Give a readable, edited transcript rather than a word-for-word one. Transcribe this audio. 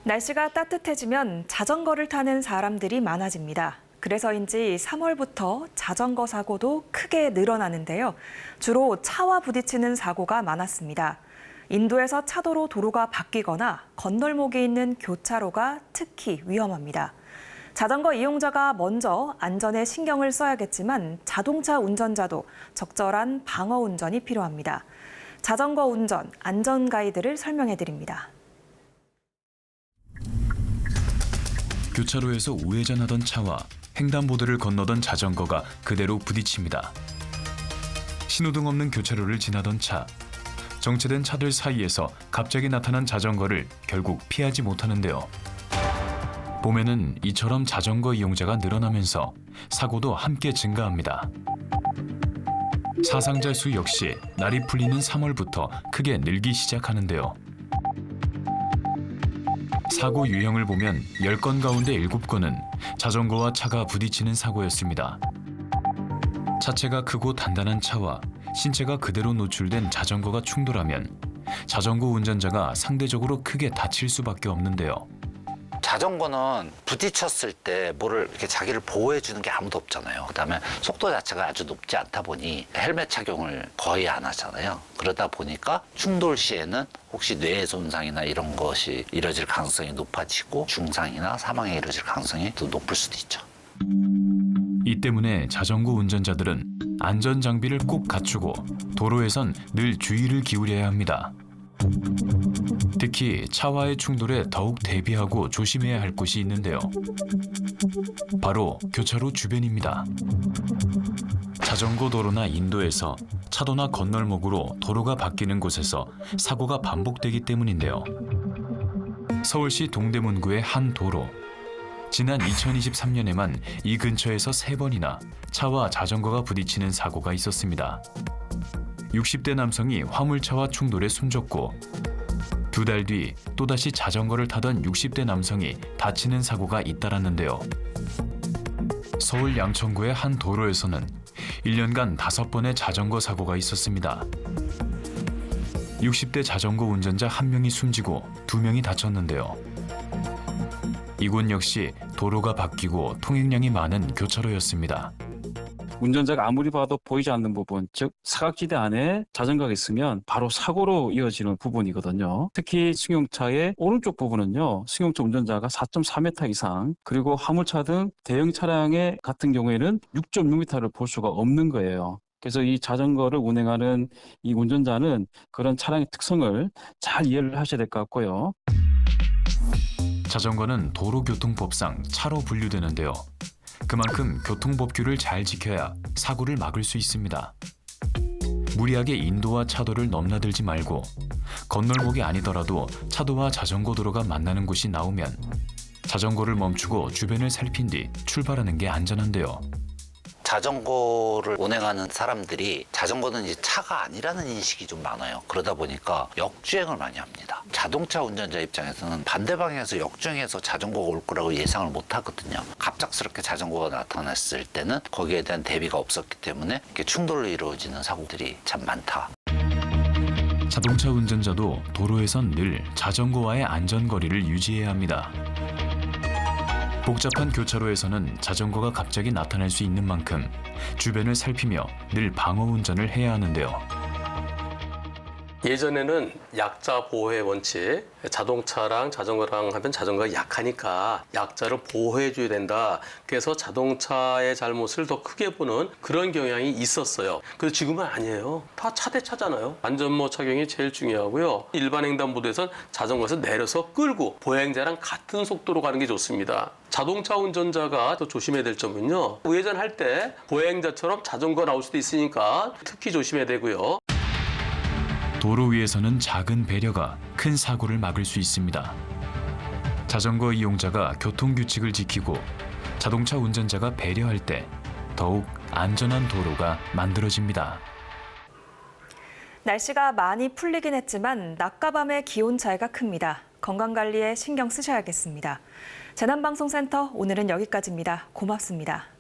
날씨가 따뜻해지면 자전거를 타는 사람들이 많아집니다. 그래서인지 3월부터 자전거 사고도 크게 늘어나는데요. 주로 차와 부딪히는 사고가 많았습니다. 인도에서 차도로 도로가 바뀌거나 건널목이 있는 교차로가 특히 위험합니다. 자전거 이용자가 먼저 안전에 신경을 써야겠지만 자동차 운전자도 적절한 방어 운전이 필요합니다. 자전거 운전 안전 가이드를 설명해 드립니다. 교차로에서 우회전하던 차와 횡단보도를 건너던 자전거가 그대로 부딪힙니다. 신호등 없는 교차로를 지나던 차, 정체된 차들 사이에서 갑자기 나타난 자전거를 결국 피하지 못하는데요. 봄에는 이처럼 자전거 이용자가 늘어나면서 사고도 함께 증가합니다. 사상자 수 역시 날이 풀리는 3월부터 크게 늘기 시작하는데요. 사고 유형을 보면 10건 가운데 7건은 자전거와 차가 부딪히는 사고였습니다. 차체가 크고 단단한 차와 신체가 그대로 노출된 자전거가 충돌하면 자전거 운전자가 상대적으로 크게 다칠 수밖에 없는데요. 자전거는 부딪혔을 때 뭐를 이렇게 자기를 보호해 주는 게 아무도 없잖아요. 그다음에 속도 자체가 아주 높지 않다 보니 헬멧 착용을 거의 안 하잖아요. 그러다 보니까 충돌 시에는 혹시 뇌 손상이나 이런 것이 이뤄질 가능성이 높아지고 중상이나 사망에 이뤄질 가능성이 더 높을 수도 있죠. 이 때문에 자전거 운전자들은 안전 장비를 꼭 갖추고 도로에선 늘 주의를 기울여야 합니다. 특히 차와의 충돌에 더욱 대비하고 조심해야 할 곳이 있는데요. 바로 교차로 주변입니다. 자전거 도로나 인도에서 차도나 건널목으로 도로가 바뀌는 곳에서 사고가 반복되기 때문인데요. 서울시 동대문구의 한 도로. 지난 2023년에만 이 근처에서 3번이나 차와 자전거가 부딪히는 사고가 있었습니다. 60대 남성이 화물차와 충돌에 숨졌고 2달 뒤 또다시 자전거를 타던 60대 남성이 다치는 사고가 잇따랐는데요. 서울 양천구의 한 도로에서는 1년간 5번의 자전거 사고가 있었습니다. 60대 자전거 운전자 1명이 숨지고 2명이 다쳤는데요. 이곳 역시 도로가 바뀌고 통행량이 많은 교차로였습니다. 운전자가 아무리 봐도 보이지 않는 부분, 즉 사각지대 안에 자전거가 있으면 바로 사고로 이어지는 부분이거든요. 특히 승용차의 오른쪽 부분은요, 승용차 운전자가 4.4m 이상, 그리고 화물차 등 대형 차량의 같은 경우에는 6.6m를 볼 수가 없는 거예요. 그래서 이 자전거를 운행하는 이 운전자는 그런 차량의 특성을 잘 이해를 하셔야 될 것 같고요. 자전거는 도로교통법상 차로 분류되는데요. 그만큼 교통법규를 잘 지켜야 사고를 막을 수 있습니다. 무리하게 인도와 차도를 넘나들지 말고 건널목이 아니더라도 차도와 자전거 도로가 만나는 곳이 나오면 자전거를 멈추고 주변을 살핀 뒤 출발하는 게 안전한데요. 자전거를 운행하는 사람들이 자전거는 이제 차가 아니라는 인식이 좀 많아요. 그러다 보니까 역주행을 많이 합니다. 자동차 운전자 입장에서는 반대 방향에서 역주행해서 자전거가 올 거라고 예상을 못 하거든요. 갑작스럽게 자전거가 나타났을 때는 거기에 대한 대비가 없었기 때문에 이렇게 충돌로 이루어지는 사고들이 참 많다. 자동차 운전자도 도로에선 늘 자전거와의 안전거리를 유지해야 합니다. 복잡한 교차로에서는 자전거가 갑자기 나타날 수 있는 만큼 주변을 살피며 늘 방어 운전을 해야 하는데요. 예전에는 약자 보호의 원칙, 자동차랑 자전거랑 하면 자전거가 약하니까 약자를 보호해줘야 된다. 그래서 자동차의 잘못을 더 크게 보는 그런 경향이 있었어요. 그래서 지금은 아니에요. 다 차 대 차잖아요. 안전모 착용이 제일 중요하고요. 일반 횡단보도에선 자전거에서 내려서 끌고 보행자랑 같은 속도로 가는 게 좋습니다. 자동차 운전자가 더 조심해야 될 점은요. 우회전할 때 보행자처럼 자전거 나올 수도 있으니까 특히 조심해야 되고요. 도로 위에서는 작은 배려가 큰 사고를 막을 수 있습니다. 자전거 이용자가 교통규칙을 지키고 자동차 운전자가 배려할 때 더욱 안전한 도로가 만들어집니다. 날씨가 많이 풀리긴 했지만 낮과 밤의 기온 차이가 큽니다. 건강관리에 신경 쓰셔야겠습니다. 재난방송센터 오늘은 여기까지입니다. 고맙습니다.